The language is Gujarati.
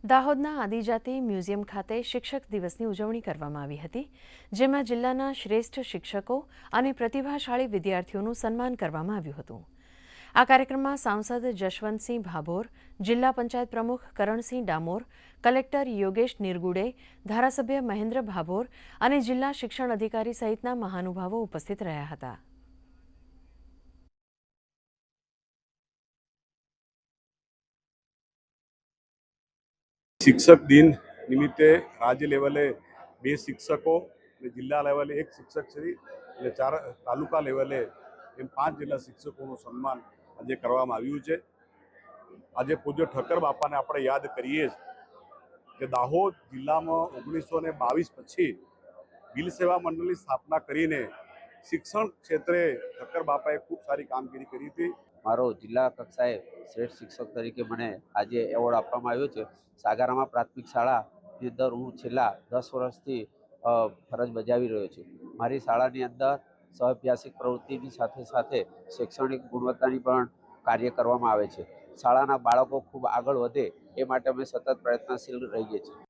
દાહોદના આદિજાતિ મ્યુઝિયમ ખાતે શિક્ષક દિવસની ઉજવણી કરવામાં આવી હતી, જેમાં જિલ્લાના શ્રેષ્ઠ શિક્ષકો અને પ્રતિભાશાળી વિદ્યાર્થીઓનું સન્માન કરવામાં આવ્યું હતું। આ કાર્યક્રમમાં સાંસદ જશવંતસિંહ ભાભોર, જિલ્લા પંચાયત પ્રમુખ કરણસિંહ ડામોર, કલેક્ટર યોગેશ નિરગુડે, ધારાસભ્ય મહેન્દ્ર ભાભોર અને જિલ્લા શિક્ષણ અધિકારી સહિતના મહાનુભાવો ઉપસ્થિત રહ્યા હતા। शिक्षक दिन निमित्ते राज्य लेवले 2 शिक्षकों, जिला लेवले 1 शिक्षक श्री, 4 तालुका लेवले एम 5 जिला शिक्षकों सन्मान आज करवामां आव्युं छे। आज पूज्य ठक्कर बापा ने आपणे याद करीए कि दाहोद जिला में 1922 पछी बिल सेवा मंडल की स्थापना करीने शिक्षण क्षेत्रे ठक्कर बापाए खूब सारी कामगीरी करी थी। मारो जिला कक्षाए श्रेष्ठ शिक्षक तरीके मने आज एवोर्ड आपवामां आव्यो छे। सागारामा प्राथमिक शाळा ની અંદર હું છેલ્લા 10 વર્ષથી ફરજ બજાવી રહ્યો છું। મારી શાળાની અંદર સહઅભ્યાસિક પ્રવૃત્તિની સાથે સાથે શૈક્ષણિક ગુણવત્તાની પણ કાર્ય કરવામાં આવે છે। શાળાના બાળકો ખૂબ આગળ વધે એ માટે અમે સતત પ્રયત્નશીલ રહીએ છીએ।